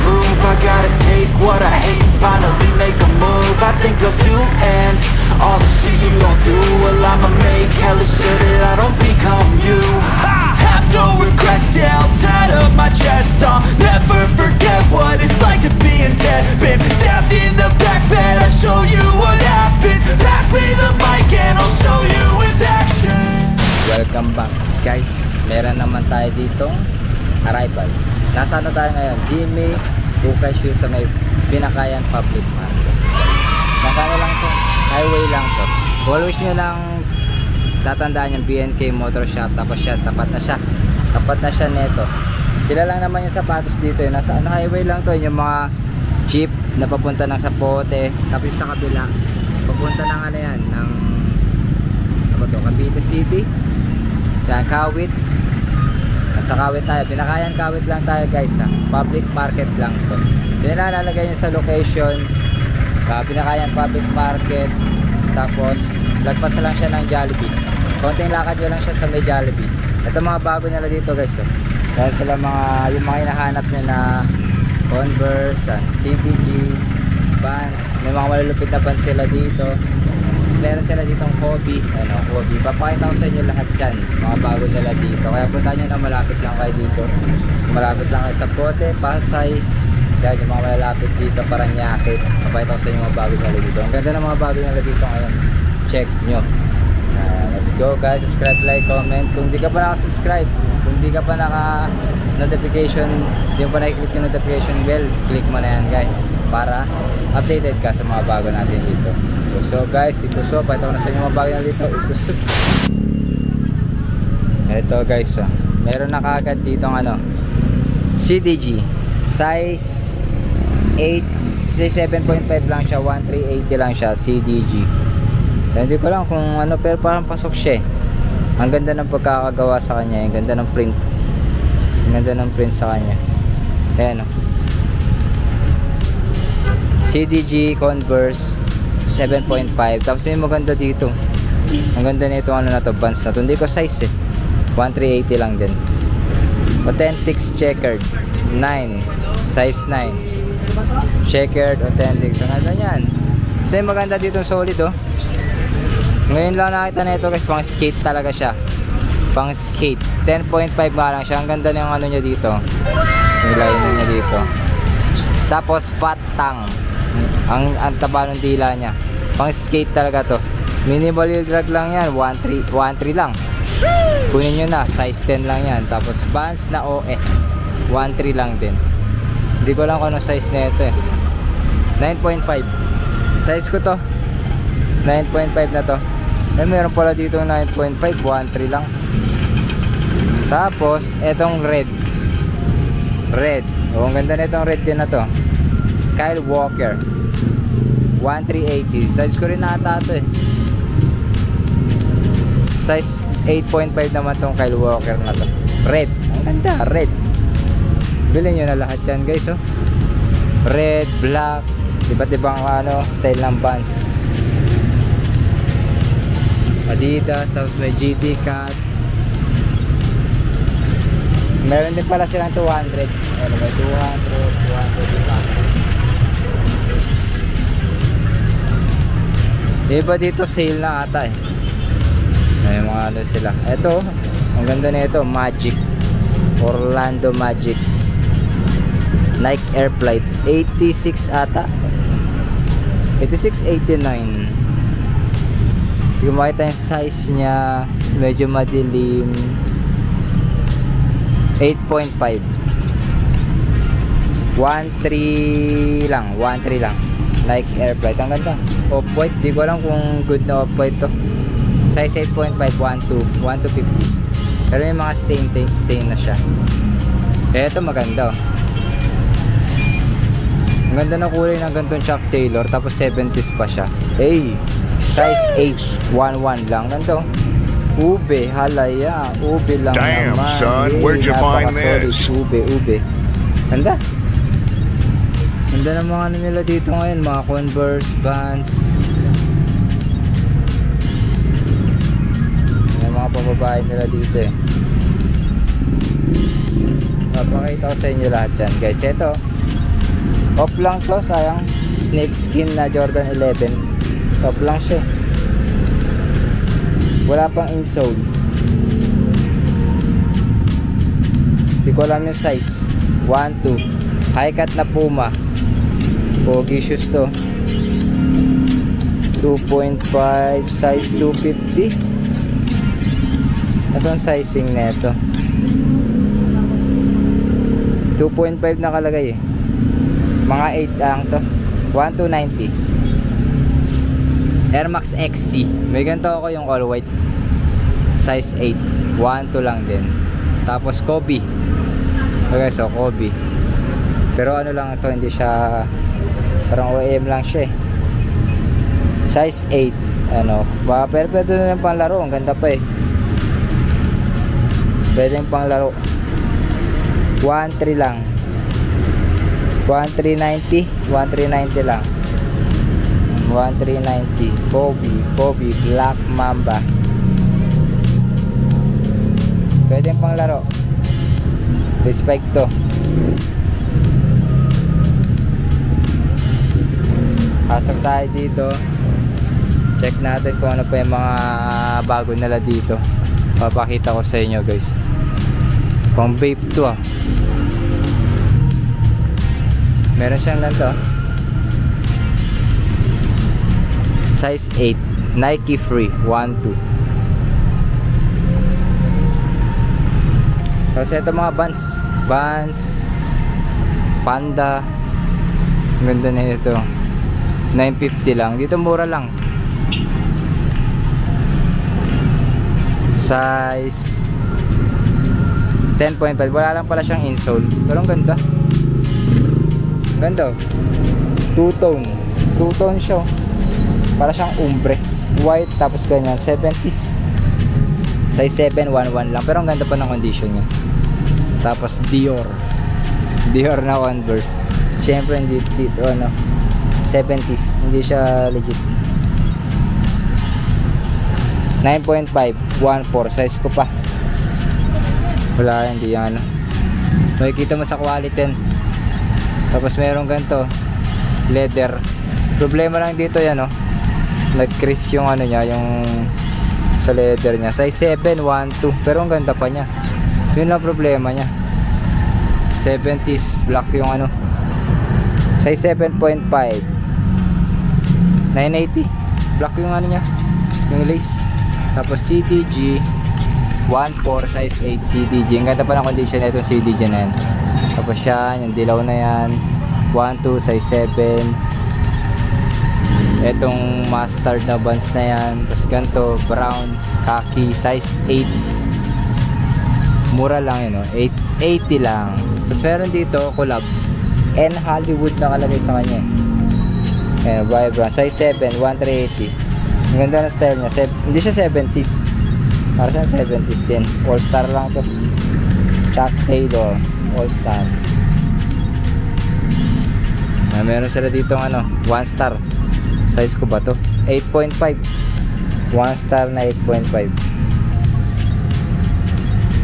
prove. I gotta take what I hate and finally make a move. I think of you and all the shit you don't do. Well, I'ma make hella sure that I don't become you. I have no regrets, yeah, I'll tie up my chest. I'll never forget what it's like to be in debt. Been stabbed in the back bed, I'll show you what happens. Pass me the mic and I'll show you with action. Welcome back guys. Meron naman tayo ditong arrival. Nasa ano tayo ngayon? Jimmy Bukay Shoe sa may Binakayan Public Market. Nakano lang to, highway lang to. Always nyo lang tatandaan yung BNK Motor Shop. Tapos siya, tapat na siya neto. Sila lang naman yung sapatos dito. Nasa ano, highway lang to. Yung mga jeep na papunta ng Sapote. Tapos sa kabila papunta ng ano yan, ng ano to, Cavite City. Yan, Kawit. Nasa Kawit tayo, Binakayan Kawit lang tayo guys ha. Public market lang to. Pinalalagay nyo sa location, Binakayan Public Market. Tapos lagpas na lang siya ng Jollibee. Konting lakad nyo lang siya sa may Jollibee. Ito mga bago nila dito guys oh. Dahil sila yung mga hinahanap nyo na Converse, CBG, Vans. May mga malulupit na Vans sila dito. Meron sila ditong hobby, hobby. Papakita ko sa inyo lahat yan, mga bago nila dito. Kaya punta nyo na malapit lang kayo dito. Malapit lang kayo sa Pote, Pasay. Yan yung mga malalapit dito, Paranaque. Papakita ko sa inyo mga bago nila dito. Ang ganda ng mga bago nila dito ngayon. Check nyo. Let's go guys, subscribe, like, comment. Kung di ka pa naka-subscribe, kung di ka pa naka-notification, di mo pa nakiklik yung notification bell, click mo na yan guys, para updated ka sa mga bago natin dito. So guys, ikuso, pakita ko na sa inyo mga bago na dito. Ikuso. Ito guys, meron na kaagad ditong CDG size 8, size 7.5 lang siya, 1380 lang siya, CDG. Hindi ko lang kung pero parang pasok siya. Ang ganda ng pagkakagawa sa kanya, ang ganda ng print. Ang ganda ng print sa kanya. Ayan CDG Converse 7.5. Tapos may maganda dito. Ang ganda nito na to, Vans na to. Hindi ko size 1380 lang din. Authentics checkered 9, size 9. Checkered Authentics. Ang ganda niyan. So may maganda dito, solid Ngayon lang nakita na ito guys, pang skate talaga siya. Pang skate 10.5 nga lang siya. Ang ganda ng niya dito. Yung lining niya dito. Tapos fat tongue. Ang taba ng dila niya. Pang skate talaga to. Minimal heel drag lang yan, 1.3 lang. Kunin nyo na, size 10 lang yan. Tapos Vans na OS 1.3 lang din. Hindi ko lang kung ano size na ito 9.5 size ko to, 9.5 na to. Meron pala dito 9.5, 1.3 lang. Tapos etong red. Ang ganda na itong red din na to, Kyle Walker 1380. Size ko rin ata ito size 8.5 naman tong Kyle Walker na to. Red, ang ganda, red. Bilhin nyo na lahat yan guys red, black, iba't ibang style ng Vans. Adidas, tapos may GT Cat. Meron din pala silang 200. May 200 iba dito sale na ata may mga sila. Ito, ang ganda na ito, Magic, Orlando Magic, Nike Air Flight 86 ata, 86-89. Hindi ko makita yung size nya, medyo madilim. 8.5, 1.3 lang, Nike Air Flight. Ang ganda, off-white. Di ko alam kung good na off-white to. Size 8.5, 1 to 50. Pero may mga stain na siya. Ito maganda Ang ganda na kulay ng gantong Chuck Taylor. Tapos 70s pa siya. Size 8, 1.1 lang. Ganito ube, halaya, ube lang. Damn, naman. son, where'd you find this? Ube. Ganda. Ganda ng mga nila dito ngayon. Mga Converse, Vans. May mga pababae nila dito Papakita ko sa inyo lahat yan guys. Ito, Off lang to, sayang. Snake skin na Jordan 11. Off lang siya. Wala pang insole. Hindi ko alam yung size. 1, 2. High cut na Puma. Pogi shoes to. 2.5 size 250. Nasaan sizing neto? 2.5 nakalagay eh. Mga 8 lang to. 1290. Air Max XC. May ganito ako yung all white. Size 8. 1.2 lang din. Tapos Kobe. Okay, so Kobe. Pero ano lang ito, hindi siya parang OEM lang siya eh. Size 8. Ano, pero pwede na yung panglaro. Ang ganda pa eh. Pwede yung panglaro. 1.3 lang. 1.390. 1.390 lang. 1.390. Kobe Black Mamba. Pwede yung panglaro. Respect to. Pasok tayo dito. Check natin kung ano pa yung mga bago nila dito. Papakita ko sa inyo guys. Pang vape to ah. Meron siyang ganito. Size 8. Nike Free 1.2. So ito mga Vans Panda. Ganda na ito. 950 lang. Dito mura lang. Size 10.5. Wala lang pala siyang insole. Pero ang ganda. Ganda. Two-tone siya. Para siyang umbre. White tapos ganyan. 70s. Size 711 lang. Pero ang ganda pa ng condition niya. Tapos Dior na Converse. Siyempre dito ano 70s. Hindi siya legit. 9.5 1.4 size ko pa. Wala, hindi yan ano. Makikita mo sa quality. Tapos meron ganito leather. Problema lang dito yan oh. Nag-crease yung ano niya, yung sa leather niya. Size 7 1.2. Pero ang ganda pa niya. Yun lang problema niya. 70s black yung ano. Size 7.5 980. Black yung ano niya, yung lace. Tapos CDG 1.4 size 8 CDG. Ang ganda pa ng condition na itong CDG na yan. Tapos yan, yung dilaw na yan 1.2 size 7. Etong mustard na Vans na yan. Tapos ganito, brown, khaki, size 8. Mura lang yun, no? 880 lang. Tapos meron dito, collab N Hollywood na kalagay sa kanya. Ayan, vibrant, size 7, 1.380. Ang ganda ng style niya. Hindi siya 70s. Para siyang 70s din. All star lang to. Chuck Taylor, all star. Meron sila dito ano, 1 star. Size ko ba to? 8.5. 1 star na 8.5.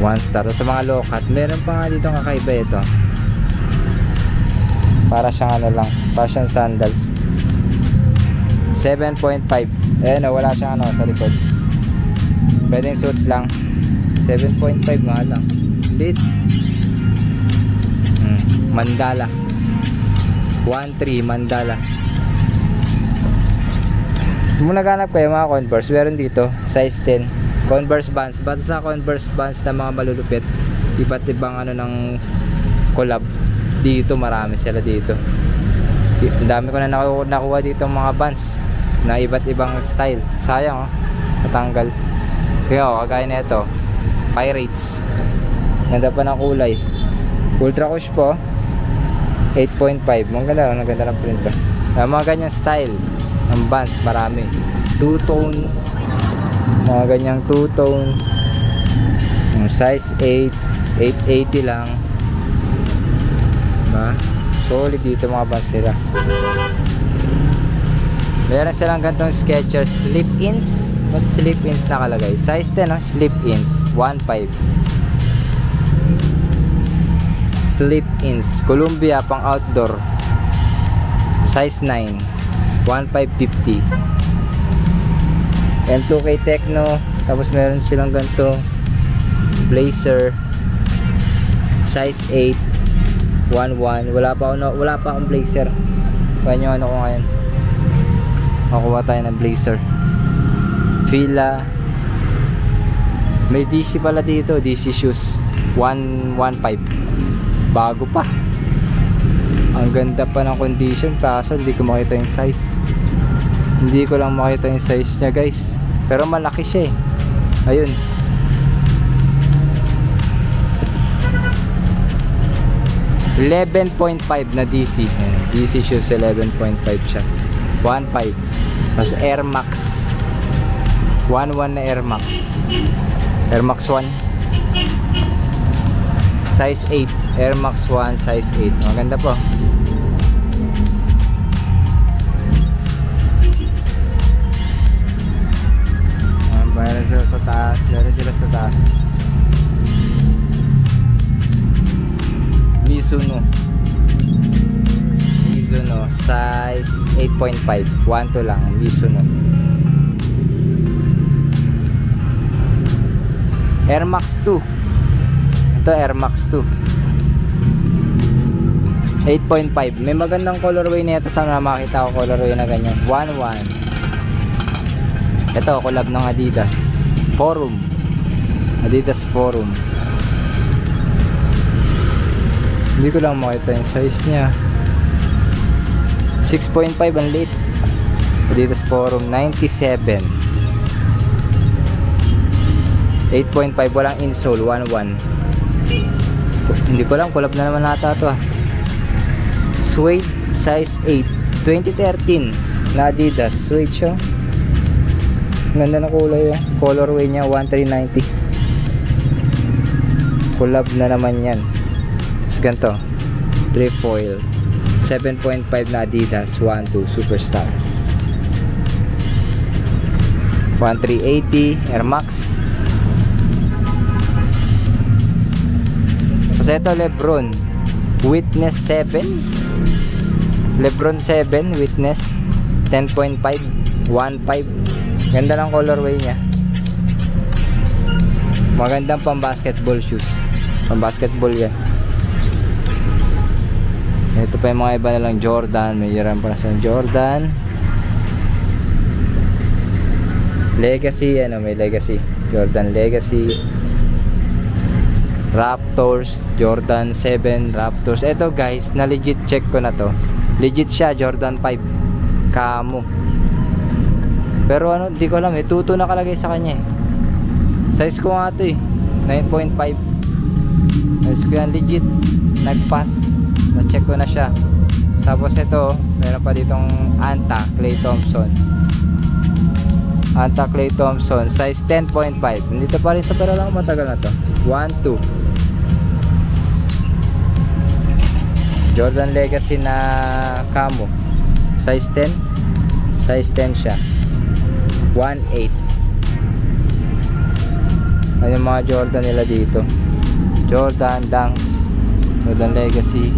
1 star. Sa mga low cut, meron pa nga dito kakaiba ito. Para siyang ano lang, para siyang sandals. 7.5. Ayan o, wala siyang ano sa likod. Pwedeng suit lang. 7.5 nga lang. Lit. Mandala 1.3 Mandala. Kung naghanap kayo mga Converse, meron dito size 10 Converse Vans. Basta sa Converse Vans na mga malulupit, iba't ibang ano ng collab dito, marami sila dito. Ang dami ko na nakuha dito mga Vans na iba't ibang style. Sayang oh, natanggal. Kaya oh, kagaya na ito Pirates. Ganda pa ng kulay. Ultra Cush po 8.5. Maganda ng print to. Mga ganyang style ng Vans, marami. Two-tone, mga ganyang two-tone. Size 8 880 lang. Diba? Solid dito mga Vans nila. Meron silang ganitong Skechers slip-ins. Ba't slip-ins nakalagay? Size 10 no? Slip-ins 1.5. Slip-ins Columbia pang outdoor. size 9, 1550. M2K Tecno, tapos meron silang ganito Blazer size 8, 11. Wala pa akong Blazer. Kaya nyo ano ko ngayon, makuha tayo ng Blazer. Fila, may DC pala dito, DC shoes 115, bago pa. Ang ganda pa ng condition, kaso hindi ko makita yung size. Hindi ko lang makita yung size nya guys, pero malaki siya eh. Ayun, $11.5 na DC. DC shoes 11.5 siya, 1.5. Tapos Air Max 1.1 na Air Max, Air Max 1 size 8, Air Max 1 size 8. Maganda po. Meron sila sa taas, Mizuno size 8.5, 1.2 lang, Mizuno. Air Max 2, ito Air Max 2 8.5. May magandang colorway na ito. Sana makita ko colorway na ganyan, 1.1. Ito collab ng Adidas Forum, Adidas Forum. Hindi ko lang makita yung size nya, 6.5 ang late. Adidas Forum 97, 8.5, walang insole, 1.1. Hindi ko lang, collab na naman nata ito. Suede size 8, 2013 na Adidas. Suede siya, ganda na kulay. Colorway nya 1390. Collab na naman yan. Tapos ganito, trefoil 7.5 na Adidas 1.2 Superstar. 1380 Air Max. Kasi ito Lebron Witness 7, Lebron 7 Witness 10.5, 1.5. Ganda ng colorway nya. Magandang pang basketball shoes, pang basketball yan. Ito pa yung mga iba na lang Jordan. May yaran pa na sa Jordan Legacy, may Legacy, Jordan Legacy, Raptors, Jordan 7 Raptors. Ito guys, na legit check ko na to. Legit siya, Jordan 5 Camo. Pero di ko alam, tuto nakalagay sa kanya eh. Size ko nga to 9.5. Size ko yan, legit. Nag-pass, na-check ko na siya. Tapos ito, meron pa ditong Anta Klay Thompson size 10.5. Nandito pa rin ito, pero lang matagal na to. 1.2 Jordan Legacy na Camo, size 10 siya, 1.8. Ano yung mga Jordan nila dito? Jordan Dunks, Jordan Legacy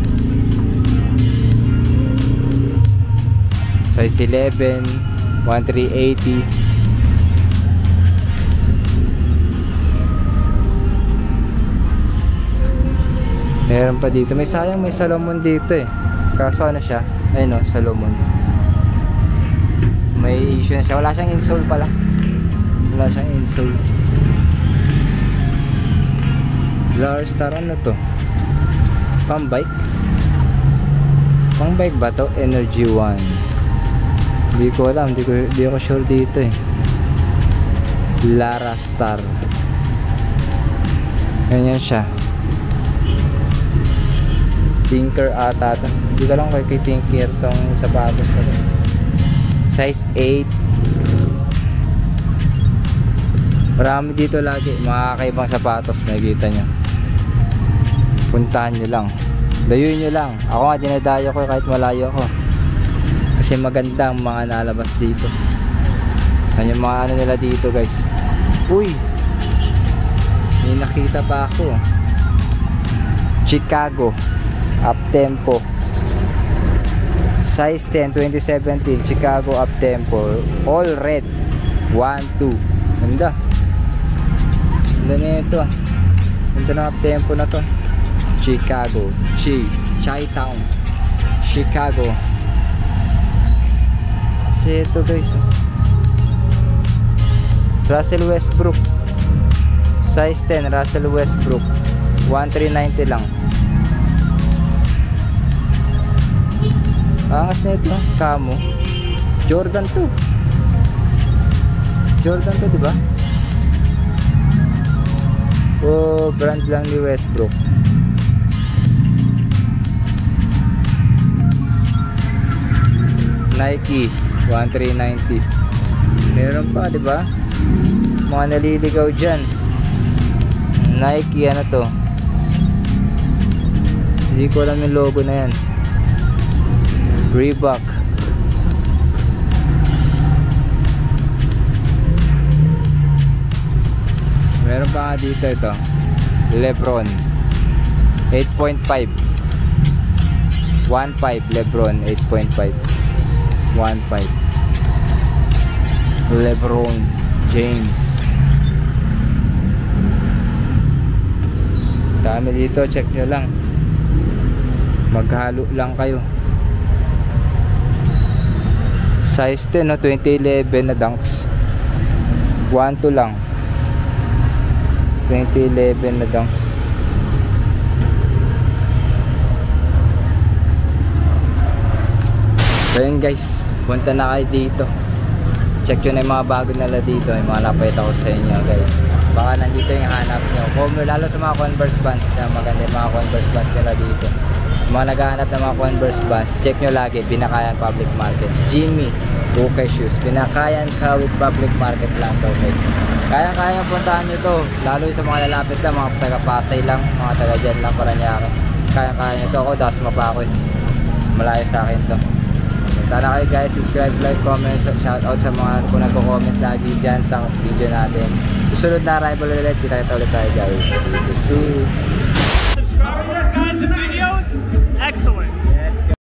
size 11, 1380. Meron pa dito. May sayang, may Salomon dito eh. Kaso ano siya? Ayun o, Salomon. May issue na siya. Wala siyang insole pala. Wala siyang insole. Blur Star, ano to? Pang bike? Pang bike ba to? Energy 1. Hindi ko alam. Hindi ako sure dito eh. Lara Star. Ganyan siya. Tinker ata ito. Hindi ko lang kay Tinker tong sapatos na ito. Size 8. Marami dito lagi mga kakaibang sapatos, makikita nyo. Puntahan nyo lang, dayuin nyo lang. Ako nga dinadayo ko kahit malayo ako, kasi magandang mga nalabas dito. Yan yung mga ano nila dito guys. Uy, may nakita pa ako, Chicago Up Tempo Size 10, 2017, Chicago Uptempo. All red. 1, 2. Ganda. Ganda na ito. Ganda na Uptempo na to. Chicago. Chi-Town. Chicago. Kasi ito guys. Russell Westbrook. Size 10, Russell Westbrook. 1390 lang. Angas na ito, Camo. Jordan 2. Jordan 2, diba? Oh, brand lang ni Westbrook. Nike 1390. Meron pa, diba? Mga naliligaw dyan. Nike, ano to? Hindi ko alam yung logo na yan. Reebok. Meron pa nga dito ito. Lebron 8.5. 1.5 Lebron 8.5. 1.5 Lebron James. Dami dito, check nyo lang. Maghalo lang kayo. Size 10, no? 2011 na Dunks. 1-2 lang. 2011 na Dunks. So yun guys, punta na kayo dito. Check nyo na yung mga bago nila dito. Yung mga napayita ko sa inyo guys. Baka nandito yung hanap nyo. Lalo sa mga Converse Vans, maganda yung mga Converse Vans nila dito. Mga naghahanap ng mga Converse Vans, check nyo lagi, Binakayan Public Market. Jimmy Bukay Shoes, Binakayan Public Market lang to guys. Kaya puntahan nyo to, lalo sa mga lalapit lang, mga taga Pasay lang, mga taga dyan lang, Paranaque. Kaya nyo to. Ako, Dasma pa ako. Malayo sa akin to. Punta na kayo guys, subscribe, like, comment, shout out sa mga kung nagko-comment lagi dyan sa video natin. Susunod na arrival ulit, kita ulit tayo guys. Subscribe to this guys and videos. Excellent.